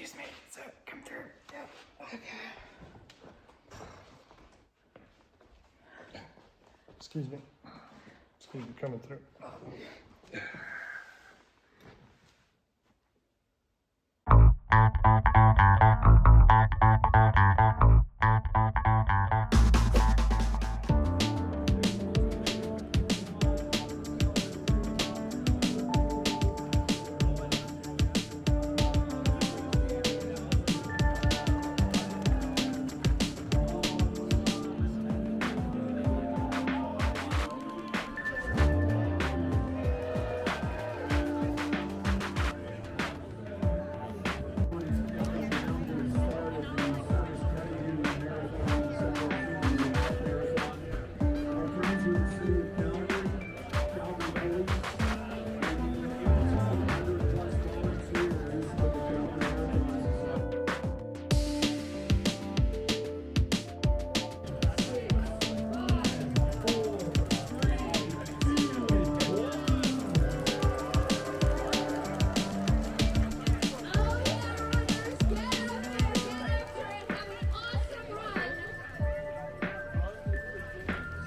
Excuse me, so come through. Yeah. Okay. Excuse me. Excuse me, coming through.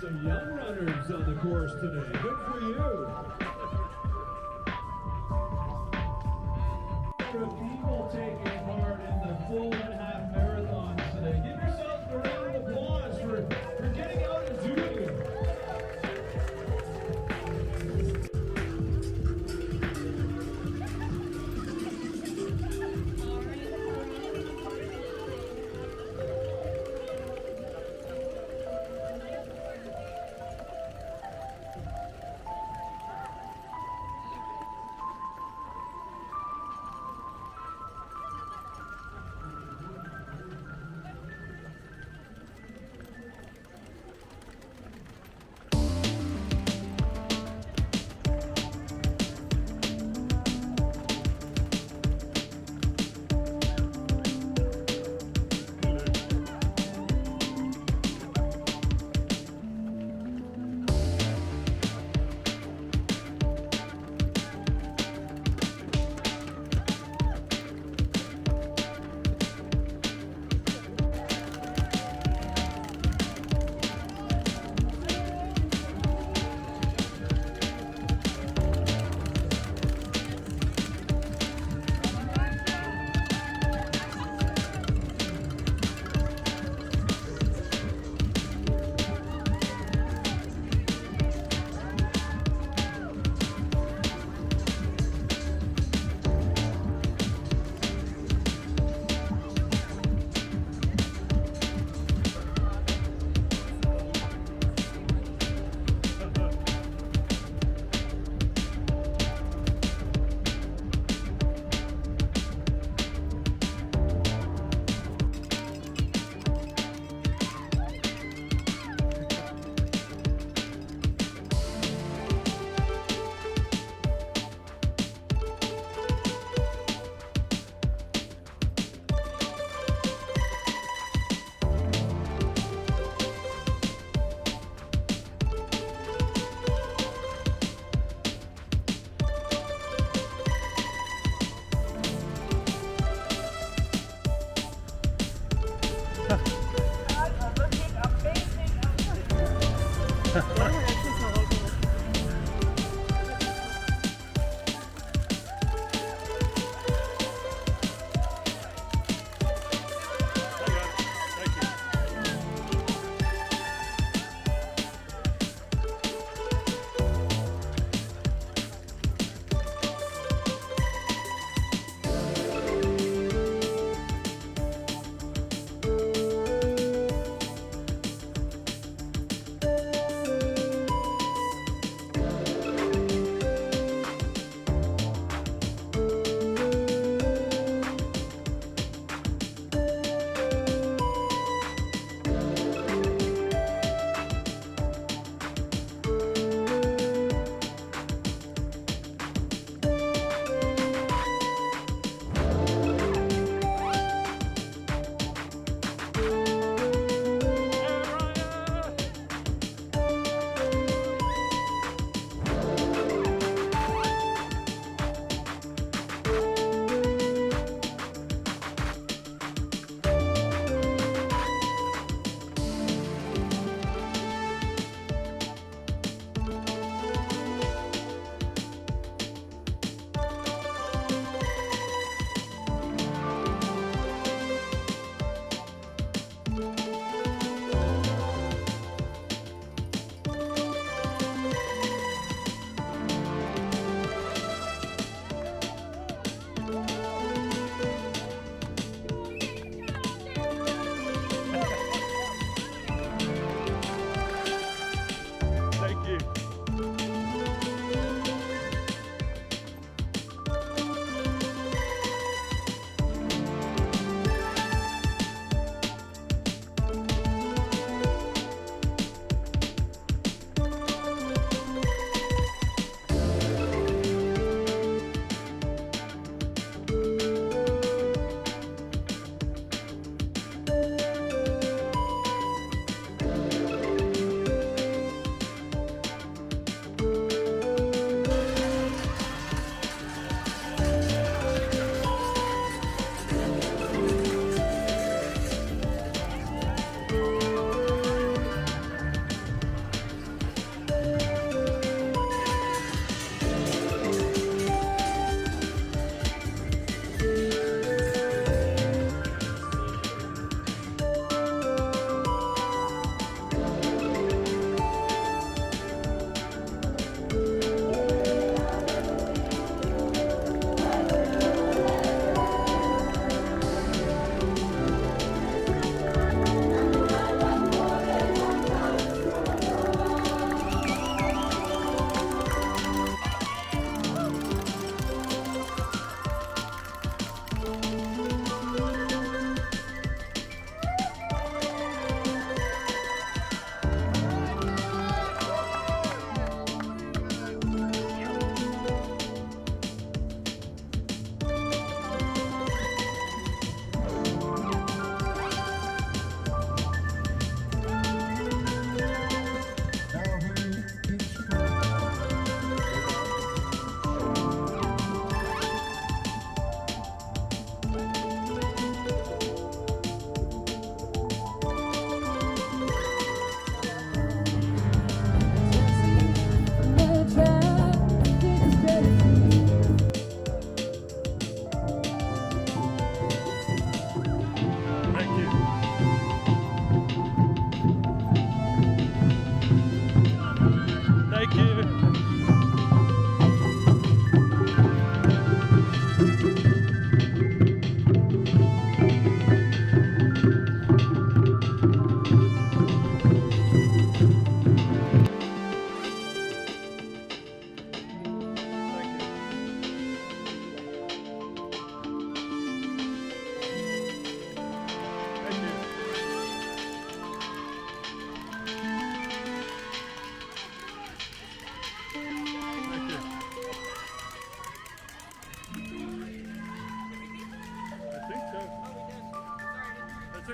Some young runners on the course today. Good for you. People taking part in the full and half marathons today. Give yourself a round of applause for getting out and doing it.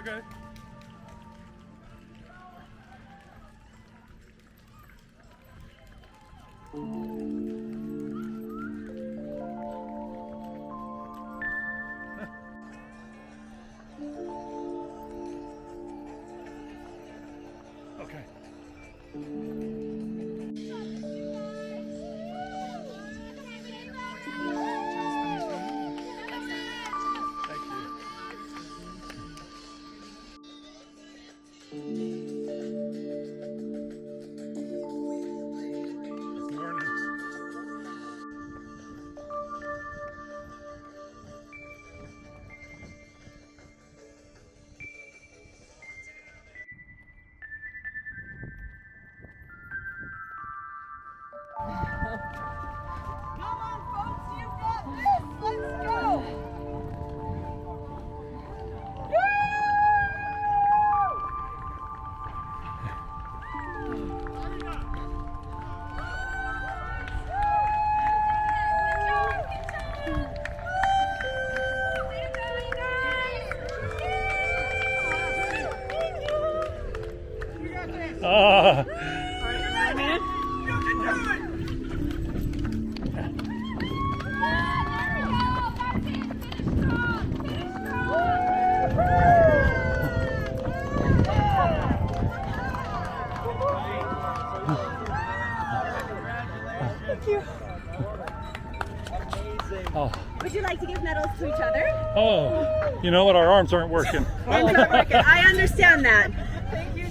okay. Okay. Thank you. Morning. Come on, folks, you got this. Let's go. Ah. Thank you. Oh. Would you like to give medals to each other? Oh. You know what? Our arms aren't working. I understand that.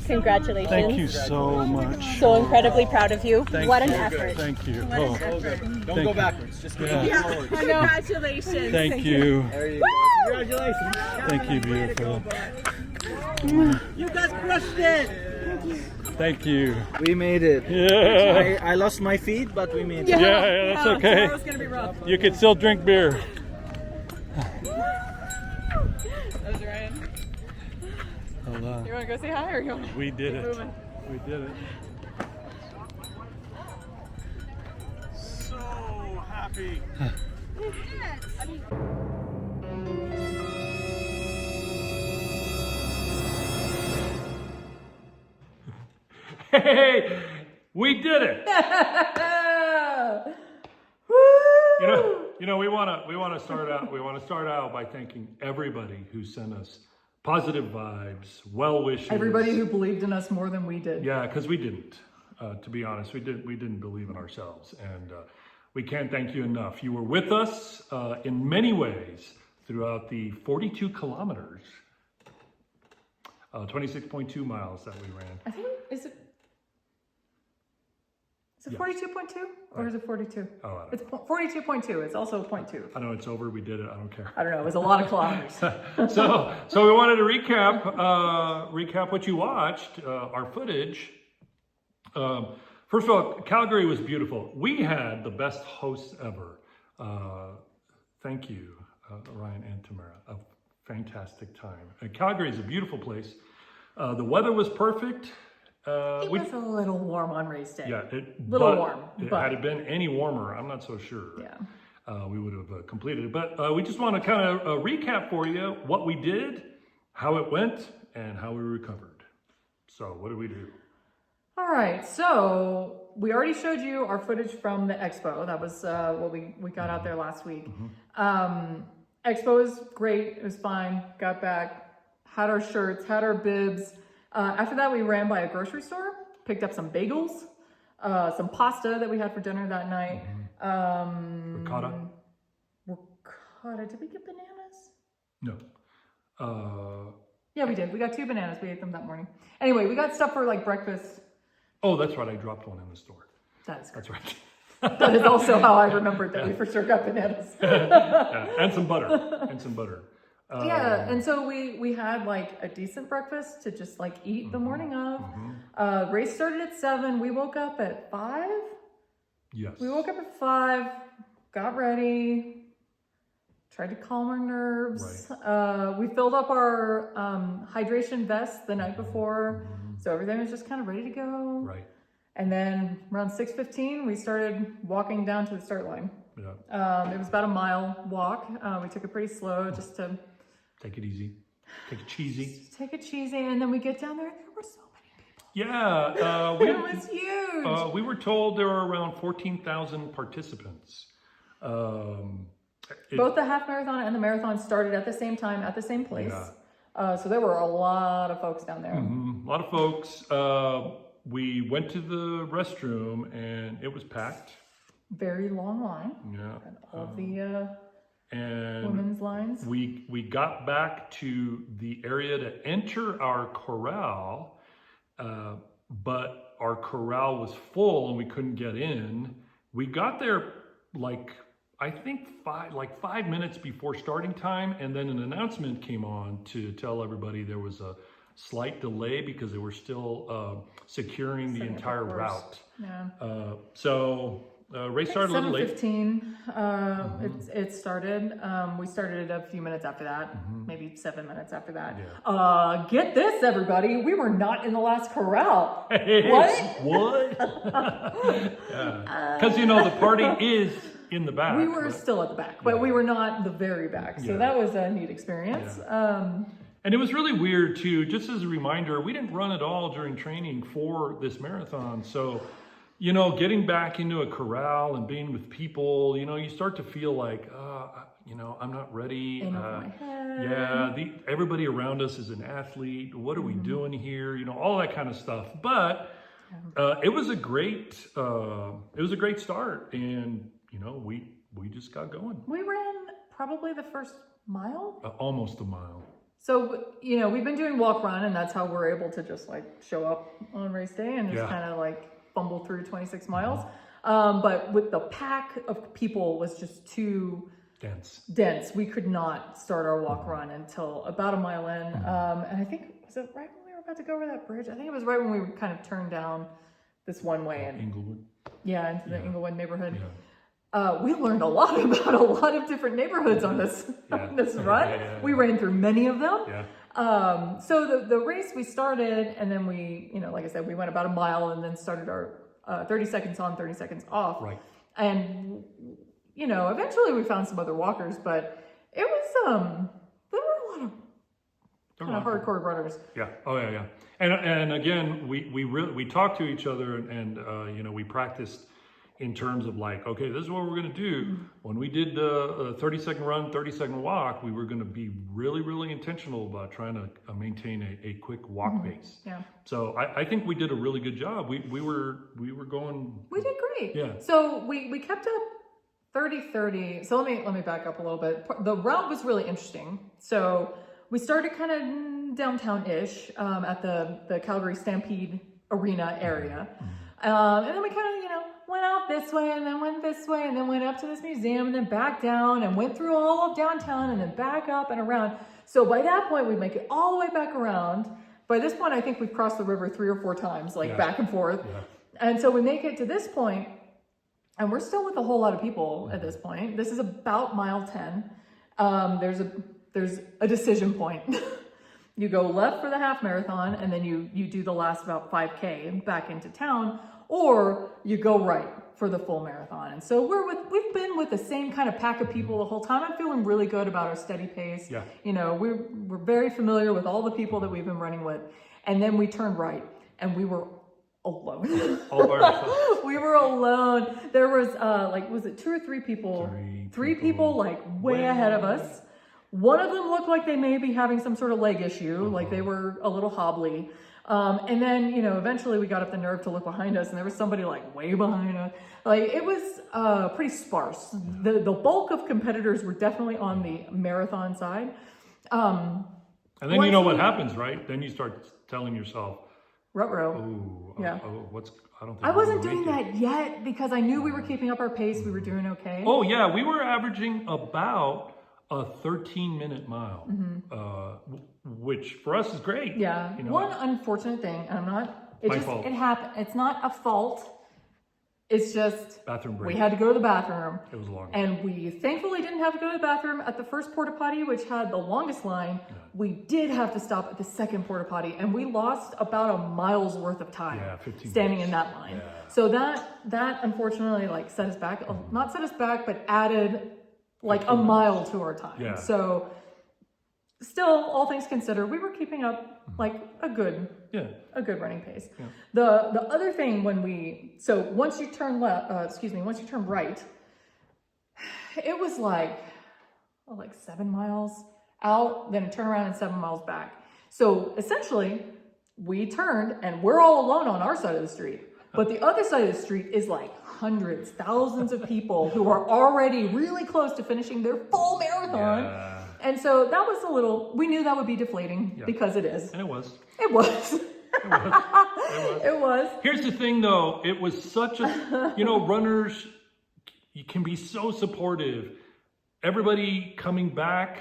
Congratulations. Thank you so much. So incredibly proud of you. Thank What an you. effort. Thank you. Oh. Don't go backwards. Just go Yeah. forward. Congratulations. Thank you. There you go. Congratulations. Thank you, beautiful. You guys crushed it. Thank you. We made it. Yeah. I lost my feet, but we made it. Yeah, that's okay. Tomorrow's gonna be rough. You can still drink beer. That was Ryan. Hold on. You wanna go say hi or you wanna We did keep it. moving? We did it. So happy. Hey, we did it. You know, we want to start out by thanking everybody who sent us positive vibes, well wishes. Everybody who believed in us more than we did. Yeah, because we didn't. To be honest, we didn't believe in ourselves, and we can't thank you enough. You were with us in many ways throughout the 42 kilometers, 26.2 miles that we ran. I think is it Yes. 42.2 or is it 42? Oh, I don't It's 42.2. It's also 0.2. I know it's over. We did it. I don't care. I don't know. It was a lot of kilometers. So we wanted to recap what you watched, our footage. First of all, Calgary was beautiful. We had the best hosts ever. Thank you, Ryan and Tamara. A fantastic time. Calgary is a beautiful place. The weather was perfect. It was a little warm on race day. Yeah, warm. But Had it been any warmer, I'm not so sure. yeah. We would have completed it. But we just want to kind of recap for you what we did, how it went, and how we recovered. So what did we do? All right. So we already showed you our footage from the expo. That was what we got out there last week. Expo was great. It was fine. Got back, had our shirts, had our bibs. After that, we ran by a grocery store, picked up some bagels, some pasta that we had for dinner that night. Ricotta? Ricotta. Did we get bananas? No. Yeah, we did. We got 2 bananas. We ate them that morning. Anyway, we got stuff for like breakfast. Oh, that's right. I dropped one in the store. That is correct. That's right. That is also how I remembered that we for sure got bananas. Yeah, and some butter. Yeah, and so we had like a decent breakfast to just like eat the morning of. Race started at 7. We woke up at 5. Yes. We woke up at 5, got ready, tried to calm our nerves. Right. We filled up our hydration vests the night before, so everything was just kind of ready to go. Right. And then around 6:15, we started walking down to the start line. Yeah. It was about a mile walk. We took it pretty slow just to Take it easy. Take it cheesy. Take it cheesy, and then we get down there, and there were so many people. Yeah, It was huge. we were told there were around 14,000 participants. Both the half marathon and the marathon started at the same time at the same place. Yeah. So there were a lot of folks down there. A lot of folks. We went to the restroom and it was packed. Very long line. Yeah. And all of the And women's lines. we got back to the area to enter our corral, but our corral was full and we couldn't get in. We got there I think 5 minutes before starting time, and then an announcement came on to tell everybody there was a slight delay because they were still securing the entire route. Yeah. Race started a little late. 7:15. It started. We started a few minutes after that, maybe 7 minutes after that. Yeah. Get this, everybody. We were not in the last corral. Hey, what? Because the party is in the back. We were still at the back, but we were not the very back. So that was a neat experience. Yeah. And it was really weird too. Just as a reminder, we didn't run at all during training for this marathon. So, getting back into a corral and being with people, you start to feel like, I'm not ready. In over my head. Yeah, everybody around us is an athlete. What are we doing here? All that kind of stuff. But it was a great start, and we just got going. We ran probably the first mile. Almost a mile. So, we've been doing walk run, and that's how we're able to just show up on race day and just kind of fumble through 26 miles. But with the pack of people was just too dense. We could not start our walk run until about a mile in. And I think, was it right when we were about to go over that bridge? I think it was right when we kind of turned down this one way. Inglewood. Yeah, into the Inglewood neighborhood. Yeah. We learned a lot about a lot of different neighborhoods on this run. We ran through many of them. Yeah. So the race we started, and then we, like I said, we went about a mile and then started our 30 seconds on, 30 seconds off. Right. And, eventually we found some other walkers, but it was, there were a lot of kind of hardcore runners. Yeah. Oh yeah. And again, we talked to each other and we practiced in terms of okay, this is what we're going to do. When we did the 30-second run, 30-second walk, we were going to be really, really intentional about trying to maintain a quick walk pace. Yeah. So I think we did a really good job. We were going. We did great. Yeah. So we kept up 30-30. So let me back up a little bit. The route was really interesting. So we started kind of downtown-ish at the Calgary Stampede Arena area. And then we kind of, went out this way and then went this way and then went up to this museum and then back down and went through all of downtown and then back up and around. So by that point, we'd make it all the way back around. By this point, I think we've crossed the river 3 or 4 times, back and forth. Yeah. And so we make it to this point, and we're still with a whole lot of people at this point. This is about mile 10. There's a decision point. You go left for the half marathon, and then you do the last about 5K back into town, or you go right for the full marathon. And so we've been with the same kind of pack of people the whole time. I'm feeling really good about our steady pace. Yeah. We're very familiar with all the people that we've been running with. And then we turned right, and we were alone. All by ourselves. We were alone. There was was it 2 or 3 people? Three people way ahead of us. One of them looked like they may be having some sort of leg issue, like they were a little hobbly. And then, eventually we got up the nerve to look behind us, and there was somebody way behind us. It was pretty sparse. The bulk of competitors were definitely on the marathon side. And then you know what happens, right? Then you start telling yourself, ruh-roh. Oh, yeah. I don't think I wasn't doing that yet because I knew we were keeping up our pace. We were doing okay. Oh yeah, we were averaging about a 13-minute mile, which for us is great. Yeah. One unfortunate thing, and it happened. It's not a fault. It's just bathroom break. We had to go to the bathroom. It was long. And we thankfully didn't have to go to the bathroom at the first porta potty, which had the longest line. Yeah. We did have to stop at the second porta potty, and we lost about a mile's worth of time standing in that line. Yeah. So that unfortunately set us back. Not set us back, but added a mile to our time. Yeah. So still, all things considered, we were keeping up like a good running pace. Yeah. The other thing once you turn once you turn right, it was like 7 miles out, then a turnaround and 7 miles back. So essentially, we turned and we're all alone on our side of the street. But the other side of the street is like hundreds, thousands of people who are already really close to finishing their full marathon. Yeah. And so that was we knew that would be deflating because it is. And it was. It was. It was. Here's the thing though, it was such a, runners, you can be so supportive. Everybody coming back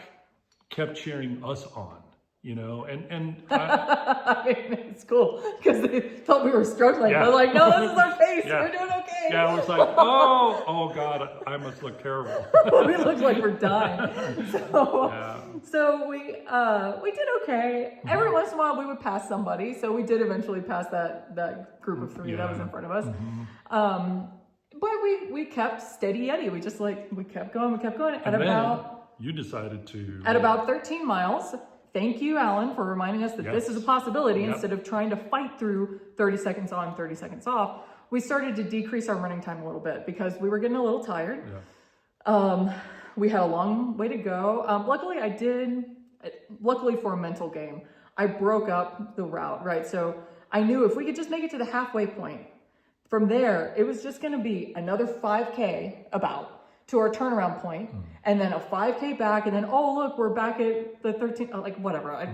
kept cheering us on. And I mean, it's cool because they thought we were struggling. They're like, no, this is our pace. We're doing okay. Yeah, it was like, oh God, I must look terrible. We look like we're dying. So we did okay. Every once in a while we would pass somebody. So we did eventually pass that group of 3 that was in front of us. But we kept steady Eddie. We kept going. You decided to at about 13 miles. Thank you, Alan, for reminding us that this is a possibility. Instead of trying to fight through 30 seconds on, 30 seconds off, we started to decrease our running time a little bit because we were getting a little tired. Yeah. We had a long way to go. Luckily for a mental game, I broke up the route, right? So I knew if we could just make it to the halfway point, from there, it was just going to be another 5K to our turnaround point, and then a 5K back, and then, oh, look, we're back at the 13, whatever,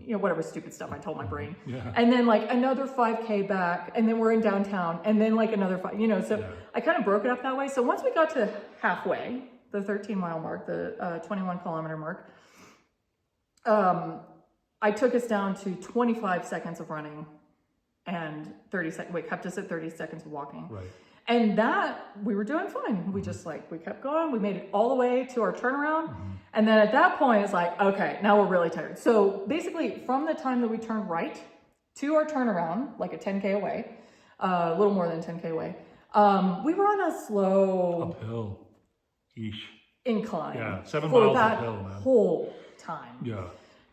whatever stupid stuff I told my brain. Yeah. And then another 5K back, and then we're in downtown, and then another 5, so I kind of broke it up that way. So once we got to halfway, the 13-mile mark, the 21-kilometer mark, I took us down to 25 seconds of running and 30 seconds, kept us at 30 seconds of walking. Right. And that, we were doing fine. We just we kept going. We made it all the way to our turnaround. And then at that point, it's okay, now we're really tired. So basically, from the time that we turned right to our turnaround, like a 10K away, a little more than 10K away, we were on a slow uphill-ish incline. Yeah, 7 miles uphill, man. Whole time. Yeah.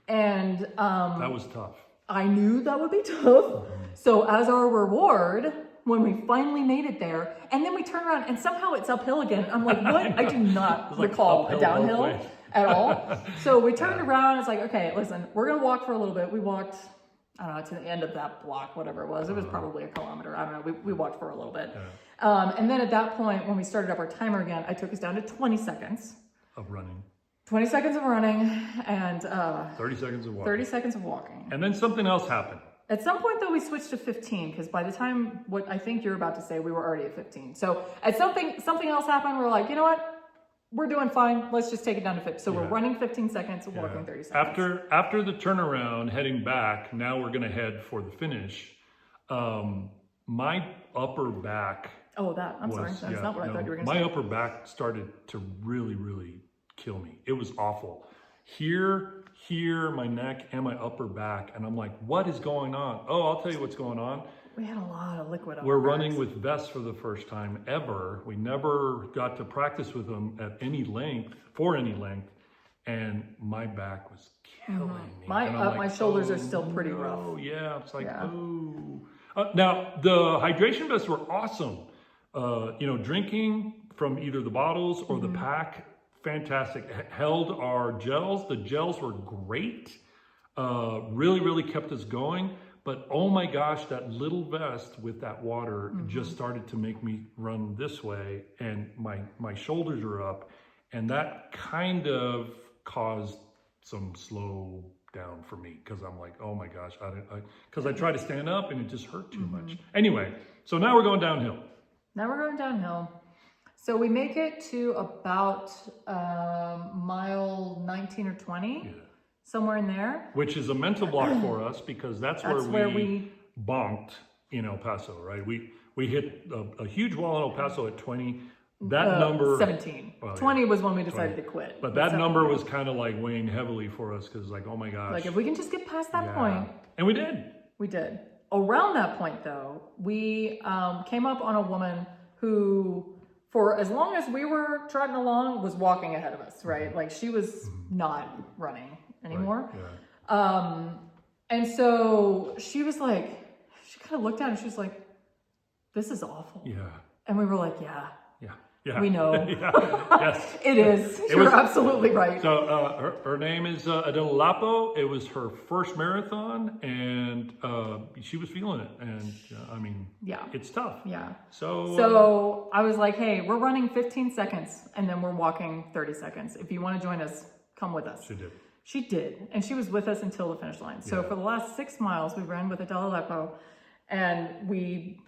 And that was tough. I knew that would be tough. So as our reward, when we finally made it there, and then we turn around and somehow it's uphill again. I'm like, what? I do not recall a downhill at all. So we turned around. It's okay, listen, we're going to walk for a little bit. We walked, I don't know, to the end of that block, whatever it was. It was probably a kilometer. I don't know. We walked for a little bit. Yeah. And then at that point, when we started up our timer again, I took us down to 20 seconds. Of running. 20 seconds of running and 30 seconds of walking. 30 seconds of walking. And then something else happened. At some point, though, we switched to 15 because by the time what I think you're about to say, we were already at 15. So at something else happened. We're like, you know what? We're doing fine. Let's just take it down to 15. So we're running 15 seconds, walking 30 seconds. After the turnaround, heading back, now we're going to head for the finish. My upper back. Oh, I'm sorry. That's not what I thought you were going to say. My upper back started to really, really kill me. It was awful. Here, my neck, and my upper back. And I'm like, what is going on? Oh, I'll tell you what's going on. We had a lot of liquid on We're running with vests for the first time ever. We never got to practice with them at any length, and my back was killing me. My shoulders are still pretty rough. Oh, yeah. It's now, the hydration vests were awesome. Drinking from either the bottles or the pack, fantastic. Held our gels. The gels were great. Really, really kept us going. But oh my gosh, that little vest with that water just started to make me run this way, and my shoulders are up, and that kind of caused some slow down for me because I'm like, oh my gosh, because I tried to stand up and it just hurt too much. Anyway, so now we're going downhill. So we make it to about mile 19 or 20, somewhere in there. Which is a mental block for us because that's where we bonked in El Paso, right? We hit a huge wall in El Paso at 20. That number 17. 20 was when we decided to quit. But that number was kind of weighing heavily for us because oh my gosh. If we can just get past that point. And we did. We did. Around that point though, we came up on a woman who, for as long as we were trotting along, was walking ahead of us, right? She was not running anymore. Yeah. And so she was like, she kind of looked at it and she was like, this is awful. Yeah. And we were like, yeah, Yeah. we know. Yeah. Yes. It is. You're absolutely right. So her name is Adela Lapo. It was her first marathon, and she was feeling it. And I mean, Yeah. it's tough. Yeah. So I was like, hey, we're running 15 seconds and then we're walking 30 seconds. If you want to join us, come with us. she did. She did. And she was with us until the finish line. So Yeah. for the last 6 miles, we ran with Adela Lepo, and we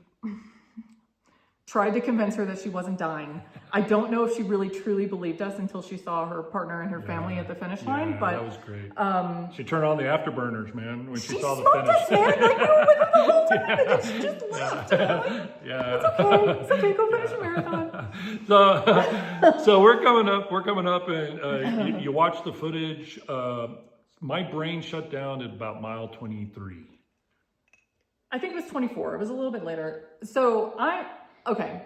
tried to convince her that she wasn't dying. I don't know if she really truly believed us until she saw her partner and her family at the finish line. But that was great. She turned on the afterburners, man, when she she saw the smoked finish. us, man. Like, we were with her the whole time, and then she just left. And I'm like, Yeah. it's okay, go finish a marathon. So we're coming up, and you watch the footage. My brain shut down at about mile 23. I think it was 24. It was a little bit later. So okay.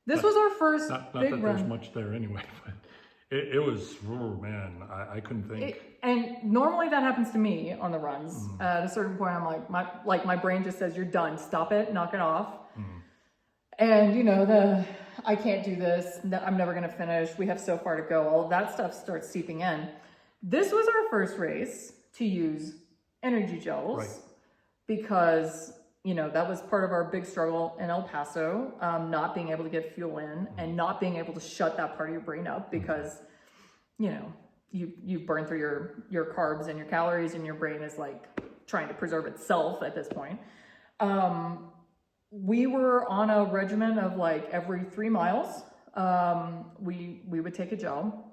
This was our first Not big that run. there's much there anyway, but it was, oh man, I couldn't think. And normally that happens to me on the runs. At a certain point, I'm like, my brain just says, you're done. Stop it. Knock it off. And you know, I can't do this. I'm never going to finish. We have so far to go. All of that stuff starts seeping in. This was our first race to use energy gels. Right. Because, you know, that was part of our big struggle in El Paso, not being able to get fuel in and not being able to shut that part of your brain up because, you know, you burn through your carbs and your calories and your brain is like trying to preserve itself at this point. We were on a regimen of like every 3 miles, we would take a gel.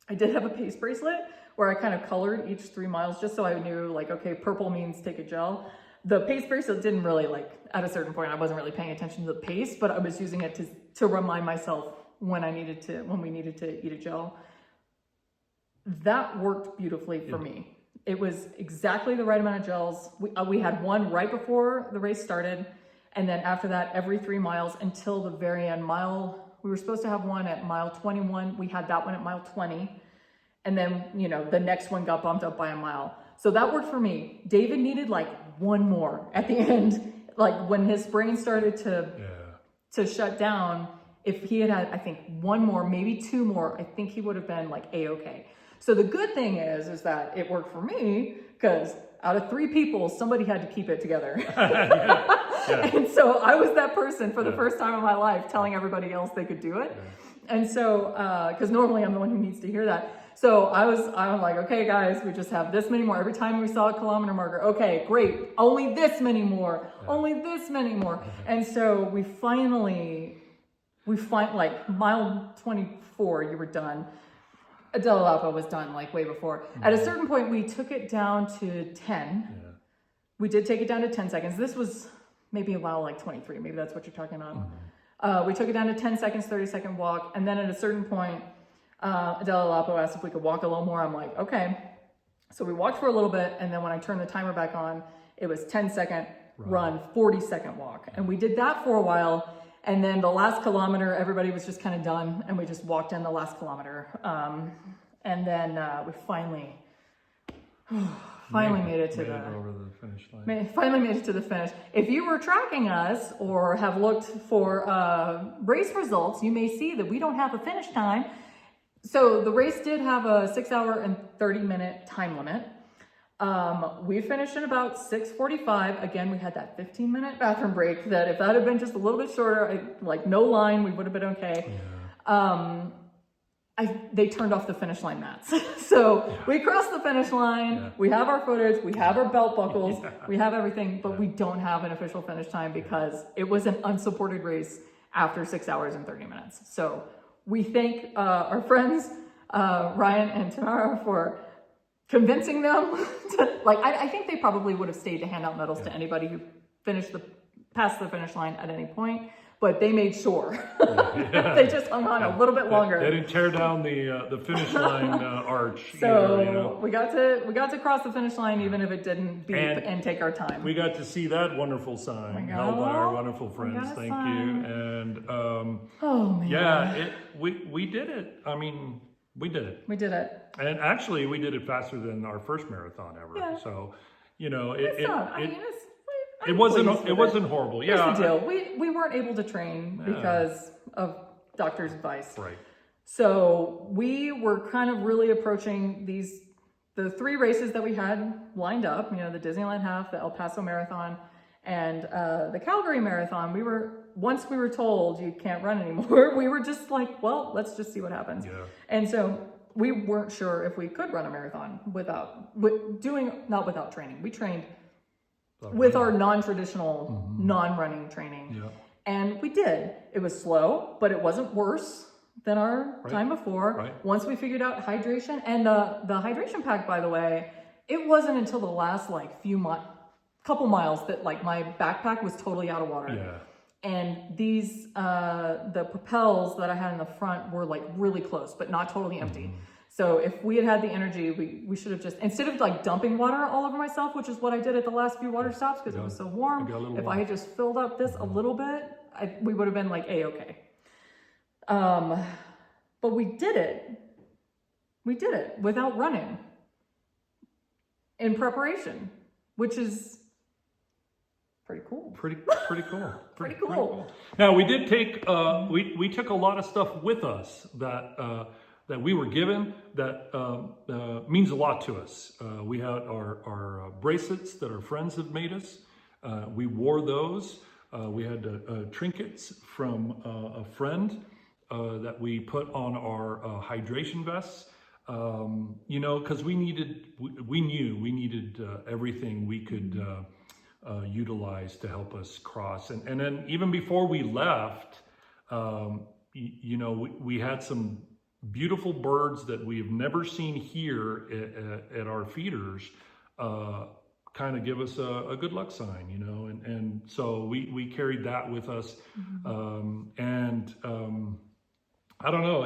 I did have a pace bracelet where I kind of colored each 3 miles just so I knew like, okay, purple means take a gel. The pace bracelet didn't really like, at a certain point, I wasn't really paying attention to the pace, but I was using it to remind myself when we needed to eat a gel. That worked beautifully for me. It was exactly the right amount of gels. We had one right before the race started. And then after that, every 3 miles until the very end we were supposed to have one at mile 21. We had that one at mile 20. And then, you know, the next one got bumped up by a mile. So that worked for me. David needed like one more at the end. Like when his brain started to shut down, if he had I think one more, maybe 2 more, I think he would have been like A-okay. So the good thing is that it worked for me because out of 3 people, somebody had to keep it together. And so I was that person for the first time in my life telling everybody else they could do it. And so, because normally I'm the one who needs to hear that. So I'm like, okay, guys, we just have this many more. Every time we saw a kilometer marker, okay, great. Only this many more. Only this many more. And so we finally like mile 24, you were done. Adela Lapa was done like way before. At a certain point, we took it down to 10. We did take it down to 10 seconds. This was maybe a mile like 23. Maybe that's what you're talking about. We took it down to 10 seconds, 30-second walk. And then at a certain point, Adela Lapo asked if we could walk a little more. I'm like, okay. So we walked for a little bit. And then when I turned the timer back on, it was 10-second run, 40-second walk. And we did that for a while. And then the last kilometer, everybody was just kind of done. And we just walked in the last kilometer. And then we finally made it to over the finish line. Finally made it to the finish. If you were tracking us or have looked for race results, you may see that we don't have a finish time. So the race did have a 6 hour and 30-minute time limit. We finished in about 6:45. Again, we had that 15-minute bathroom break that if that had been just a little bit shorter, like no line, we would have been okay. They turned off the finish line mats. So we crossed the finish line. We have our footage. We have our belt buckles. We have everything, but we don't have an official finish time because it was an unsupported race after 6 hours and 30 minutes. So we thank our friends, Ryan and Tamara, for convincing them to, like, I think they probably would have stayed to hand out medals to anybody who passed the finish line at any point, but they made sure. They just hung on a little bit longer. They didn't tear down the finish line arch. So either, you know? we got to cross the finish line even if it didn't beep and take our time. We got to see that wonderful sign held by our wonderful friends. Thank you. And oh man. yeah, we did it. I mean, We did it. We did it. And actually, we did it faster than our first marathon ever. Yeah. So, you know, It's not. I mean, I'm it wasn't pleased with it wasn't horrible. Here's Yeah. the deal. We weren't able to train because of doctor's advice. Right. So we were kind of really approaching the 3 races that we had lined up, you know, the Disneyland Half, the El Paso Marathon, and the Calgary Marathon. Once we were told you can't run anymore, we were just like, well, let's just see what happens. Yeah. And so we weren't sure if we could run a marathon not without training. We trained with our non-traditional, non-running training. Yeah. And we did. It was slow, but it wasn't worse than our time before. Right. Once we figured out hydration, and the hydration pack, by the way, it wasn't until the last couple miles that like my backpack was totally out of water. Yeah. And these the propels that I had in the front were like really close, but not totally empty. So if we had the energy, we should have just, instead of like dumping water all over myself, which is what I did at the last few water stops because it was so warm. If I had just filled up this a little bit, we would have been like A-okay. But we did it. We did it without running in preparation, which is pretty cool. Pretty cool. Pretty cool. Now we did take we took a lot of stuff with us that we were given that means a lot to us. We had our bracelets that our friends have made us. We wore those. We had trinkets from a friend that we put on our hydration vests. You know, because we knew we needed everything we could utilize to help us cross. And then even before we left, you know, we had some beautiful birds that we have never seen here at our feeders kind of give us a good luck sign, you know, and so we carried that with us. I don't know,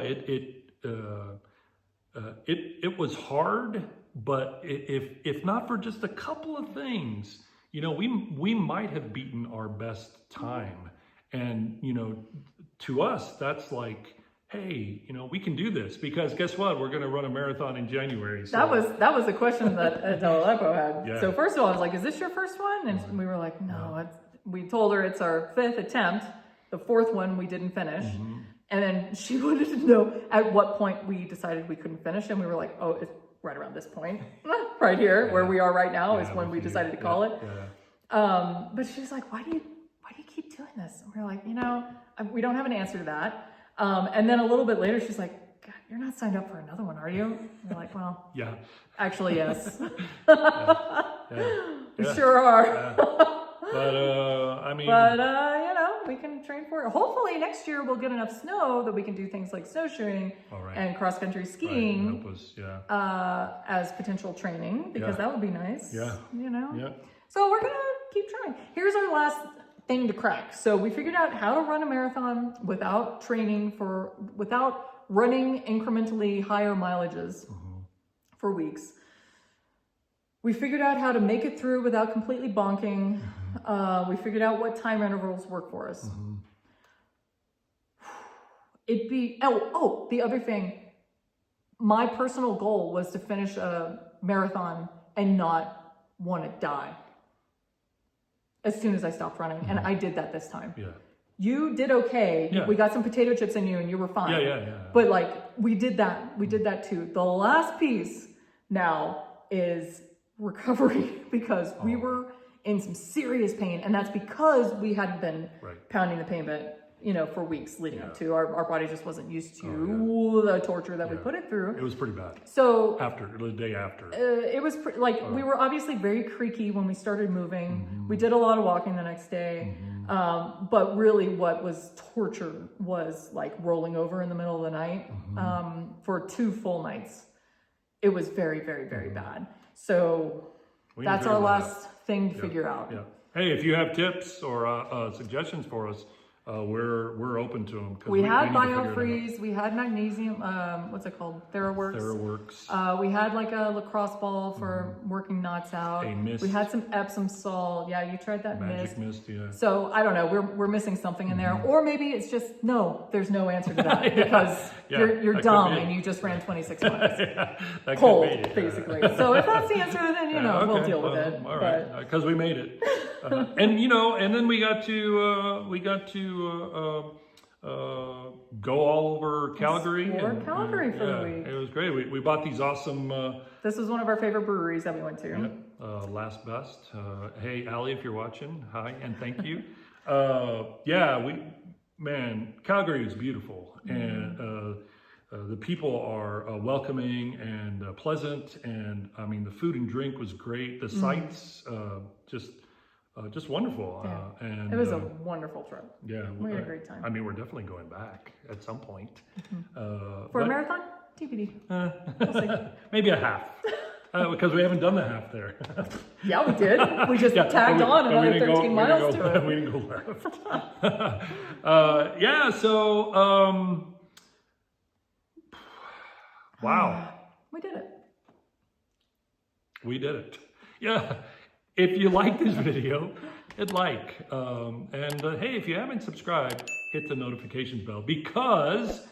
it was hard, but if not for just a couple of things, you know, we might have beaten our best time. And, you know, to us, that's like, hey, you know, we can do this, because guess what? We're going to run a marathon in January. So. That was the question that Aleppo had. Yeah. So first of all, I was like, is this your first one? And we were like, no. We told her it's our 5th attempt. The 4th one we didn't finish. And then she wanted to know at what point we decided we couldn't finish. And we were like, oh, it's right around this point. Right here, where we are right now, is when we decided to call it. But she was like, why do you keep doing this? And we were like, you know, we don't have an answer to that. And then a little bit later, she's like, God, you're not signed up for another one, are you? And we're like, well, yeah, actually, yes. We Yeah. sure are. But I mean, you know, we can train for it. Hopefully next year we'll get enough snow that we can do things like snowshoeing and cross-country skiing help us, as potential training, because that would be nice. Yeah. You know? Yeah. So we're going to keep trying. Here's our last thing to crack. So we figured out how to run a marathon without without running incrementally higher mileages for weeks. We figured out how to make it through without completely bonking. We figured out what time intervals work for us. The other thing, my personal goal was to finish a marathon and not want to die as soon as I stopped running. And I did that this time. Yeah. You did okay. Yeah. We got some potato chips in you and you were fine. Yeah. But like, we did that too. The last piece now is recovery, because we were in some serious pain, and that's because we hadn't been pounding the pavement, you know, for weeks leading up to. Our body just wasn't used to the torture that we put it through. It was pretty bad. So the day after, it was we were obviously very creaky when we started moving. We did a lot of walking the next day, but really what was torture was like rolling over in the middle of the night for 2 full nights. It was very, very, very bad. So that's our last thing to figure out. Yeah. Hey, if you have tips or suggestions for us, we're open to them. We had need to figure it out. BioFreeze, we had magnesium, what's it called? TheraWorks. We had like a lacrosse ball for working knots out. A mist. We had some Epsom salt. Yeah, you tried that Magic mist, yeah. So I don't know. We're missing something in there, or maybe it's just there's no answer to that because you're that dumb could be. and you just ran 26 miles That cold, could be. basically. So if that's the answer, then we'll deal with it. All right, because we made it, and and then we got to go all over Calgary. Explore Calgary for the week. It was great. We bought these awesome. This was one of our favorite breweries that we went to. Last Best. Hey, Allie, if you're watching, hi and thank you. Calgary is beautiful, and the people are welcoming and pleasant, and I mean the food and drink was great. The sights just wonderful. And it was a wonderful trip. Yeah, we had a great time. I mean, we're definitely going back at some point. For a marathon? TBD. We'll see. Maybe a half. Because we haven't done the half there. Yeah, we did. We just tagged on another 13 miles to it. We didn't go left. Wow. We did it. We did it. Yeah. If you like this video, hit like. Hey, if you haven't subscribed, hit the notifications bell because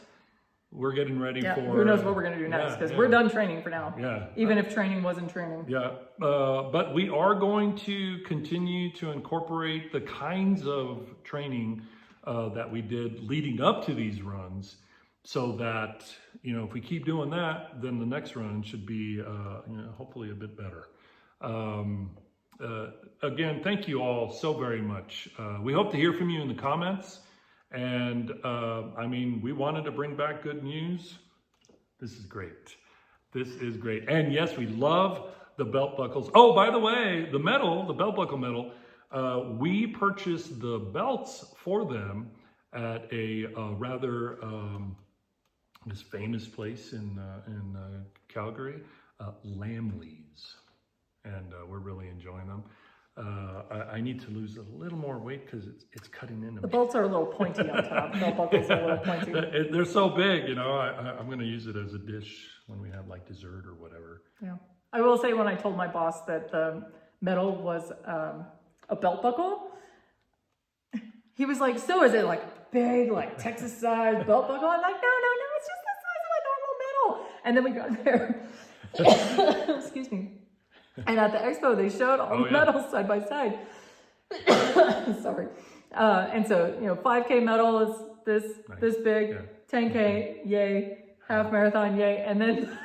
we're getting ready for... Who knows what we're going to do next because we're done training for now. Yeah. Even if training wasn't training. Yeah. But we are going to continue to incorporate the kinds of training that we did leading up to these runs so that, if we keep doing that, then the next run should be, hopefully a bit better. Again, thank you all so very much. We hope to hear from you in the comments. And we wanted to bring back good news. This is great. This is great. And yes, we love the belt buckles. Oh, by the way, the belt buckle medal, we purchased the belts for them at a rather this famous place in Calgary, Lamley's. And we're really enjoying them. I need to lose a little more weight because it's cutting into The me. belts are a little pointy on top. Belt buckles are a little pointy. They're so big, I'm going to use it as a dish when we have like dessert or whatever. Yeah. I will say when I told my boss that the medal was a belt buckle, he was like, so is it like big, like Texas size belt buckle? I'm like, no, it's just the size of a normal medal. And then we got there. Excuse me. And at the expo, they showed all the medals side by side. Sorry. And so, 5K medal is this big, Yeah. 10K, yay, half marathon, yay, and then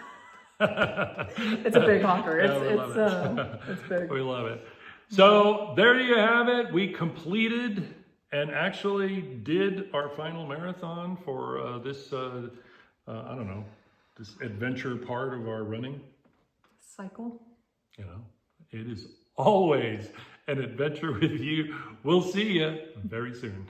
it's a big honker. It's big. We love it. So there you have it. We completed and actually did our final marathon for this, this adventure part of our running. Cycle. It is always an adventure with you. We'll see you very soon.